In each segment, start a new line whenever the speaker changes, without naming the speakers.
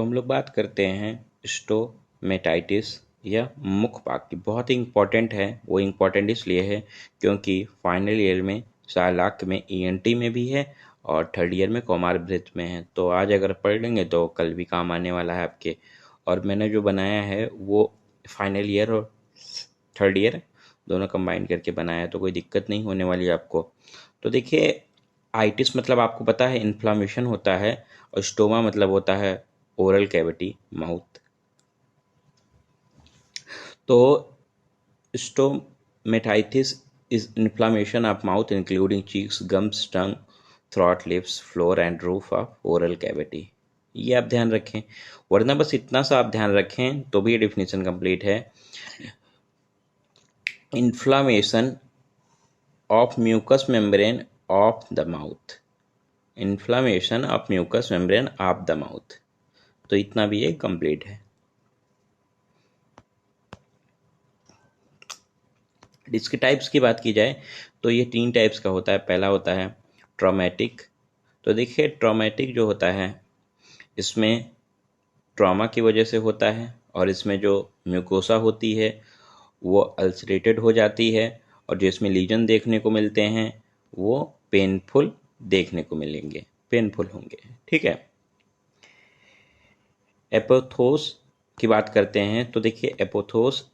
तो हम लोग बात करते हैं स्टोमेटाइटिस या मुखपाक की। बहुत ही इम्पॉर्टेंट है। वो इम्पॉर्टेंट इसलिए है क्योंकि फाइनल ईयर में सालाक में ईएनटी में भी है और थर्ड ईयर में कोमारब्रेथ में है। तो आज अगर पढ़ लेंगे तो कल भी काम आने वाला है आपके। और मैंने जो बनाया है वो फाइनल ईयर और थर्ड ईयर दोनों कंबाइन करके बनाया है, तो कोई दिक्कत नहीं होने वाली आपको। तो देखिए, आइटिस मतलब आपको पता है इन्फ्लामेशन होता है, और स्टोमा मतलब होता है ओरल कैविटी, माउथ। तो stomatitis is inflammation of mouth including cheeks, gums, tongue, throat, lips, floor and roof of oral cavity. ये आप ध्यान रखें, वरना बस इतना सा आप ध्यान रखें तो भी ये डिफिनीशन कंप्लीट है। Inflammation of mucous membrane of the mouth, inflammation of mucous membrane of the mouth। तो इतना भी ये कंप्लीट है। इसके टाइप्स की बात की जाए तो ये 3 टाइप्स का होता है। पहला होता है ट्रॉमेटिक। तो देखिए, ट्रॉमेटिक जो होता है इसमें ट्रॉमा की वजह से होता है, और इसमें जो म्यूकोसा होती है वो अल्सरेटेड हो जाती है, और जो इसमें लीजन देखने को मिलते हैं वो पेनफुल देखने को मिलेंगे, पेनफुल होंगे। ठीक है। एपोथोस की बात करते हैं तो देखिए, एपोथोस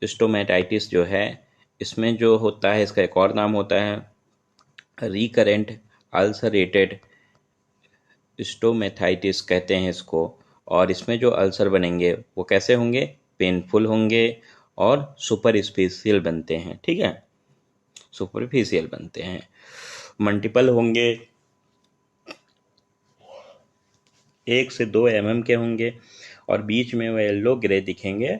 स्टोमेटाइटिस जो है इसमें जो होता है, इसका एक और नाम होता है रिकरेंट अल्सरेटेड स्टोमेटाइटिस कहते हैं इसको। और इसमें जो अल्सर बनेंगे वो कैसे होंगे? पेनफुल होंगे और सुपरफिशियल बनते हैं। ठीक है, सुपरफिशियल बनते हैं, मल्टीपल होंगे, 1 से 2 mm के होंगे, और बीच में वो येलो ग्रे दिखेंगे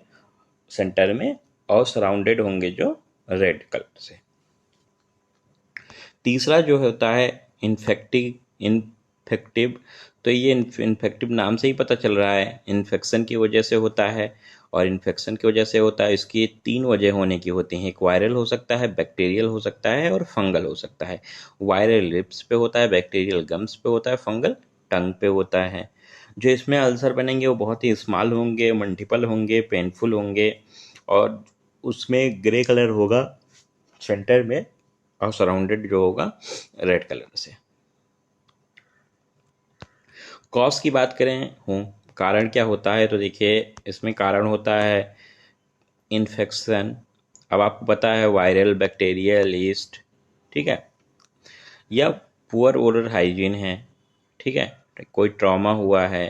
सेंटर में, और सराउंडेड होंगे जो रेड कलर से। तीसरा जो होता है इन्फेक्टिव। तो ये इन्फेक्टिव नाम से ही पता चल रहा है, इन्फेक्शन की वजह से होता है, और इन्फेक्शन की वजह से होता है, इसकी 3 वजह होने की होती हैं। एक वायरल हो सकता है, बैक्टीरियल हो सकता है, और फंगल हो सकता है। वायरल लिप्स पे होता है, बैक्टीरियल गम्स पे होता है, फंगल टंग पे होता है। जो इसमें अल्सर बनेंगे वो बहुत ही स्मॉल होंगे, मल्टीपल होंगे, पेनफुल होंगे, और उसमें ग्रे कलर होगा सेंटर में, और सराउंडेड जो होगा रेड कलर से। कॉज की बात करें कारण क्या होता है, तो देखिए इसमें कारण होता है इन्फेक्शन। अब आपको पता है वायरल, बैक्टीरियल, यीस्ट, ठीक है, या पुअर ओरल हाइजीन है। ठीक है, कोई ट्रॉमा हुआ है,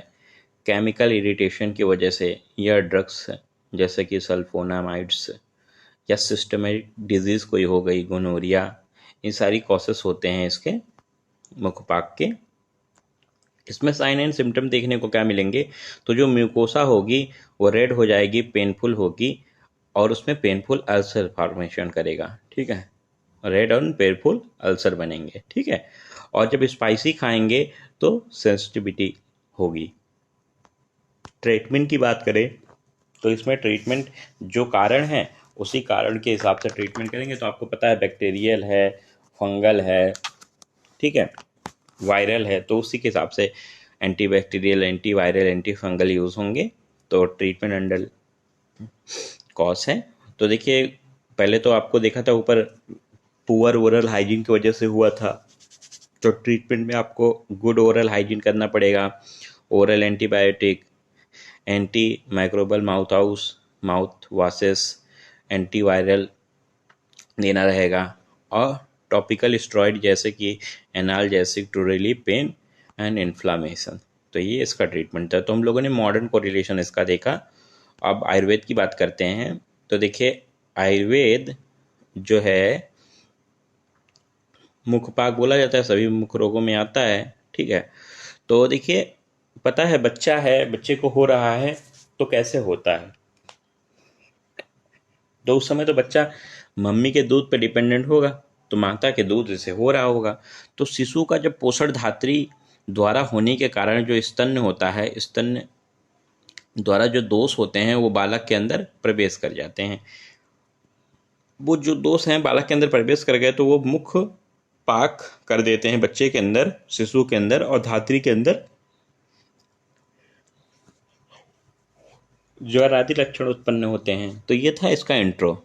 केमिकल इरिटेशन की वजह से, या ड्रग्स जैसे कि सल्फोनामाइड्स, या सिस्टमेटिक डिजीज कोई हो गई, गोनोरिया, ये सारी कॉसेस होते हैं इसके मुखपाक के। इसमें साइन एंड सिम्टम देखने को क्या मिलेंगे, तो जो म्यूकोसा होगी वो रेड हो जाएगी, पेनफुल होगी, और उसमें पेनफुल अल्सर फॉर्मेशन करेगा। ठीक है, रेड और पेनफुल अल्सर बनेंगे। ठीक है, और जब स्पाइसी खाएंगे तो सेंसिटिविटी होगी। ट्रीटमेंट की बात करें तो इसमें ट्रीटमेंट जो कारण है उसी कारण के हिसाब से ट्रीटमेंट करेंगे। तो आपको पता है बैक्टीरियल है, फंगल है, ठीक है, वायरल है, तो उसी के हिसाब से antibacterial, antiviral, anti fungal use होंगे। तो ट्रीटमेंट अंडर कॉज है। तो देखिए, पहले तो आपको देखा था ऊपर पुअर ओरल हाइजीन की वजह से हुआ था, तो ट्रीटमेंट में आपको गुड ओरल हाइजीन करना पड़ेगा। Oral antibiotic, anti microbial mouth washes, antiviral देना रहेगा, और टॉपिकल स्टेरॉइड जैसे कि analgesic to relieve pain and inflammation. तो ये इसका ट्रीटमेंट था। तो हम लोगों ने मॉडर्न कोरिलेशन इसका देखा। अब आयुर्वेद की बात करते हैं। तो देखिए, आयुर्वेद जो है, मुखपाक बोला जाता है, सभी मुख रोगों में आता है। ठीक है, तो देखिए, पता है बच्चा है, बच्चे को हो रहा है तो कैसे होता है, तो उस समय तो बच्चा मम्मी के दूध पे डिपेंडेंट होगा, तो माता के दूध से हो रहा होगा। तो शिशु का जब पोषण धात्री द्वारा होने के कारण जो स्तन होता है, स्तन द्वारा जो दोष होते हैं वो बालक के अंदर प्रवेश कर जाते हैं। वो जो दोष हैं बालक के अंदर प्रवेश कर गए तो वो मुख पाक कर देते हैं बच्चे के अंदर, शिशु के अंदर और धात्री के अंदर ज्वर आदि लक्षण उत्पन्न होते हैं। तो ये था इसका इंट्रो।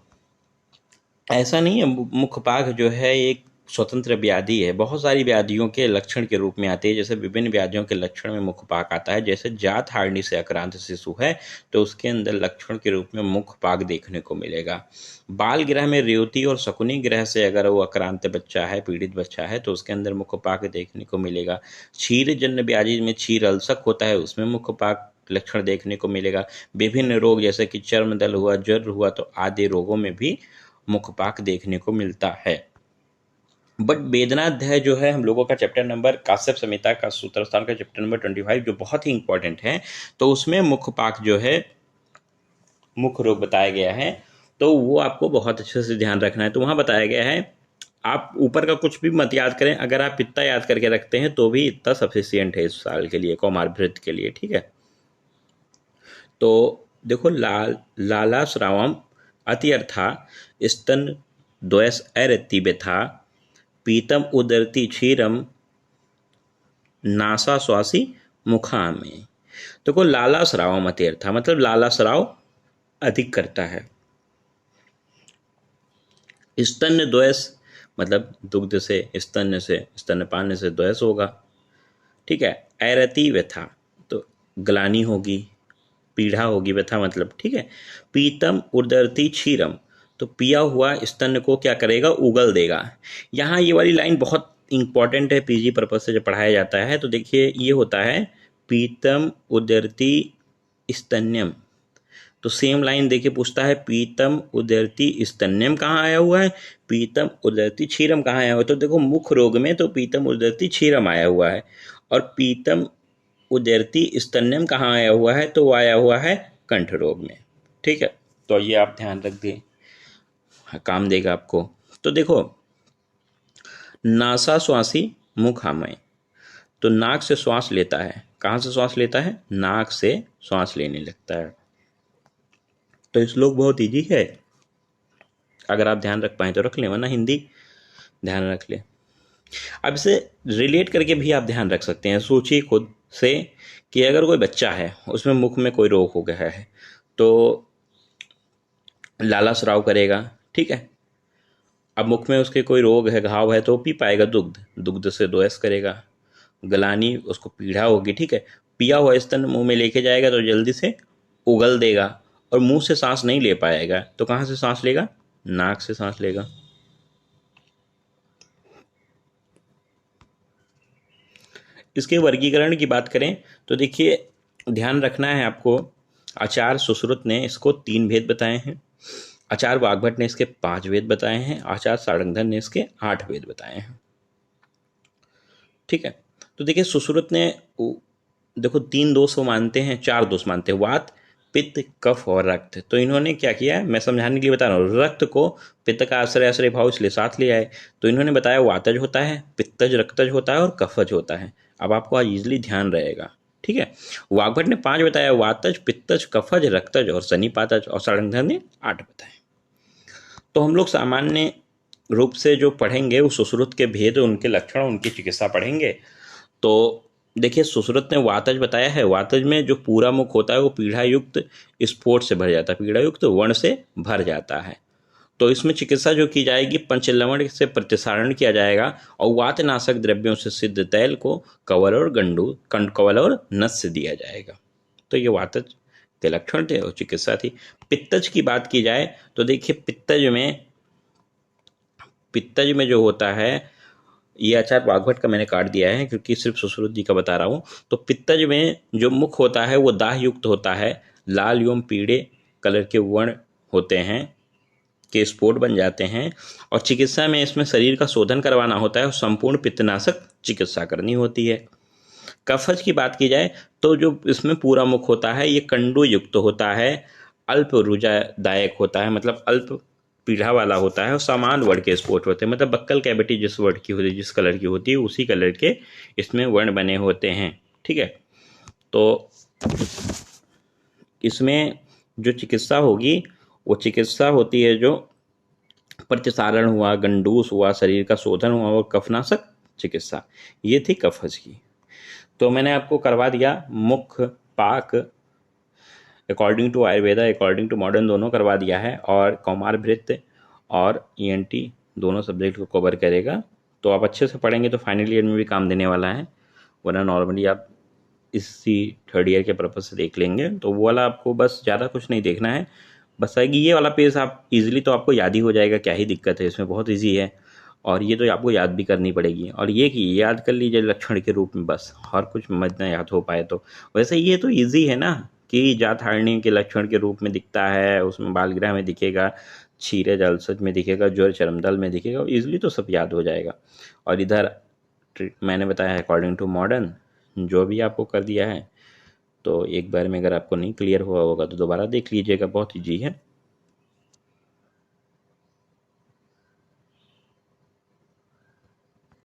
ऐसा नहीं है मुखपाक जो है एक स्वतंत्र व्याधि है, बहुत सारी व्याधियों के लक्षण के रूप में आती है। जैसे विभिन्न व्याधियों के लक्षण में मुखपाक आता है। जैसे जात हारनी से आक्रांत शिशु है तो उसके अंदर लक्षण के रूप में मुखपाक देखने को मिलेगा। बाल ग्रह में रेवती और शकुनी ग्रह से अगर वो आक्रांत बच्चा है, पीड़ित बच्चा है, तो उसके अंदर मुखपाक देखने को मिलेगा। क्षीरजन्य व्याधि में क्षीर अल्सक होता है, उसमें मुखपाक लक्षण देखने को मिलेगा। विभिन्न रोग जैसे कि चर्म दल हुआ, ज्वर हुआ, तो आदि रोगों में भी मुखपाक देखने को मिलता है। बट वेदनाध्याय जो है हम लोगों का चैप्टर नंबर काश्यप संहिता का सूत्रस्थान का चैप्टर नंबर 25 जो बहुत ही इंपॉर्टेंट है, तो उसमें मुखपाक जो है मुख रोग बताया गया है, तो वो आपको बहुत अच्छे से ध्यान रखना है। तो वहाँ बताया गया है, आप ऊपर का कुछ भी मत याद करें, अगर आप इतना याद करके रखते हैं तो भी इतना सफिशियंट है इस साल के लिए, कौमारभृत के लिए, ठीक है। तो देखो, लाला श्रावम अत्यर्था स्तन द्वयस अरति व्यथा पीतम उदरती क्षीरम नासा श्वासी मुखा में। देखो, लाला श्रावम अत्यर्था मतलब लाला श्राव अधिक करता है। स्तन द्वयस मतलब दुग्ध से, स्तन से, स्तनपान से द्वयस होगा, ठीक है। ऐरति व्यथा तो ग्लानि होगी, पीढ़ा होगी, व्यथा मतलब, ठीक है। पीतम उदरती क्षीरम तो पिया हुआ स्तन को क्या करेगा, उगल देगा। यहाँ ये वाली लाइन बहुत इंपॉर्टेंट है, पीजी पर्पज से जब पढ़ाया जाता है तो देखिए ये होता है पीतम उदरती स्तन्यम, तो सेम लाइन देखिए पूछता है पीतम उदरती स्तन्यम कहाँ आया हुआ है, पीतम उदरती क्षीरम कहाँ आया हुआ है। तो देखो मुख रोग में तो पीतम उदरती क्षीरम आया हुआ है, और पीतम उदरती स्तन्यम कहाँ आया हुआ है, तो वो आया हुआ है कंठ रोग में, ठीक है। तो ये आप ध्यान रख दिए, काम देगा आपको। तो देखो, नासा श्वासी मुखामय, तो नाक से श्वास लेता है, कहाँ से श्वास लेता है, नाक से श्वास लेने लगता है। तो श्लोक बहुत इजी है, अगर आप ध्यान रख पाए तो रख लें, वरना हिंदी ध्यान रख ले। अब इसे रिलेट करके भी आप ध्यान रख सकते हैं। सोचिए खुद से कि अगर कोई बच्चा है, उसमें मुख में कोई रोग हो गया है, तो लाला स्राव करेगा, ठीक है। अब मुख में उसके कोई रोग है, घाव है, तो पी पाएगा दुग्ध, दुग्ध से दोयस करेगा। गलानी उसको पीढ़ा होगी, ठीक है। पिया हुआ स्तन मुंह में लेके जाएगा तो जल्दी से उगल देगा, और मुंह से सांस नहीं ले पाएगा, तो कहाँ से सांस लेगा, नाक से सांस लेगा। इसके वर्गीकरण की बात करें तो देखिए, ध्यान रखना है आपको, आचार्य सुश्रुत ने इसको 3 भेद बताए हैं, आचार्य वाग्भट ने इसके 5 भेद बताए हैं, आचार्य सारंगधर ने इसके 8 भेद बताए हैं, ठीक है। तो देखिए, सुश्रुत ने देखो 3 दोष वो मानते हैं, 4 दोष मानते हैं, वात, पित्त, कफ और रक्त। तो इन्होंने क्या किया, मैं समझाने के लिए बता रहा हूँ, रक्त को पित्त का आश्रय भाव इसलिए साथ ले आए। तो इन्होंने बताया वातज होता है, पित्तज रक्तज होता है और कफज होता है। अब आपको आज इजिली ध्यान रहेगा, ठीक है। वाग्भट ने 5 बताया, वातज, पित्तज, कफज, रक्तज और सनिपातज, और सारंगधर ने 8 बताए। तो हम लोग सामान्य रूप से जो पढ़ेंगे वो सुश्रुत के भेद, उनके लक्षण, उनकी चिकित्सा पढ़ेंगे। तो देखिए, सुश्रुत ने वातज बताया है, वातज में जो पूरा मुख होता है वो पीढ़ा युक्त स्फोट से भर जाता है, पीढ़ा युक्त वर्ण से भर जाता है। तो इसमें चिकित्सा जो की जाएगी, पंचलवण से प्रतिसारण किया जाएगा, और वातनाशक द्रव्यों से सिद्ध तैल को कवल और गंडू कवल और नस से दिया जाएगा। तो ये वातज के लक्षण थे और चिकित्सा थी। पित्तज की बात की जाए तो देखिए, पित्तज में जो होता है, ये आचार्य वाग्भट का मैंने काट दिया है क्योंकि सिर्फ सुश्रुत जी का बता रहा हूँ। तो पित्तज में जो मुख होता है वो दाह युक्त होता है, लाल एवं पीले कलर के वर्ण होते हैं, के स्फोट बन जाते हैं, और चिकित्सा में इसमें शरीर का शोधन करवाना होता है और संपूर्ण पित्तनाशक चिकित्सा करनी होती है। कफज की बात की जाए तो जो इसमें पूरा मुख होता है ये कंडू युक्त होता है, अल्प रुजादायक होता है, मतलब अल्प पीढ़ा वाला होता है, और समान वर्ण के स्फोट होते हैं, मतलब बक्कल कैविटी जिस वर्ण की होती है, जिस कलर की होती है, उसी कलर के इसमें वर्ण बने होते हैं, ठीक है। तो इसमें जो चिकित्सा होगी वो चिकित्सा होती है जो प्रतिसारण हुआ, गंडूस हुआ, शरीर का शोधन हुआ और कफनाशक चिकित्सा, ये थी कफज की। तो मैंने आपको करवा दिया मुख पाक according to Ayurveda, according to modern दोनों करवा दिया है, और कौमार भृत्य और ईएनटी दोनों सब्जेक्ट को कवर करेगा। तो आप अच्छे से पढ़ेंगे तो फाइनल ईयर में भी काम देने वाला है, वरना नॉर्मली आप इसी थर्ड ईयर के पर्पज से देख लेंगे तो वो वाला आपको बस ज़्यादा कुछ नहीं देखना है। बस आएगी ये वाला पेज आप इजीली तो आपको याद ही हो जाएगा, क्या ही दिक्कत है इसमें, बहुत इजी है। और ये तो आपको याद भी करनी पड़ेगी, और ये कि याद कर लीजिए लक्षण के रूप में बस, और कुछ मत ना याद हो पाए तो। वैसे ये तो इजी है ना कि जातहारणी के लक्षण के रूप में दिखता है, उसमें बालगृह में दिखेगा, क्षीरे जलसज में दिखेगा, ज्वर चरमदल में दिखेगा, इजिली तो सब याद हो जाएगा। और इधर मैंने बताया अकॉर्डिंग टू मॉडर्न जो भी आपको कर दिया है, तो एक बार में अगर आपको नहीं क्लियर हुआ होगा तो दोबारा देख लीजिएगा, बहुत ईजी है।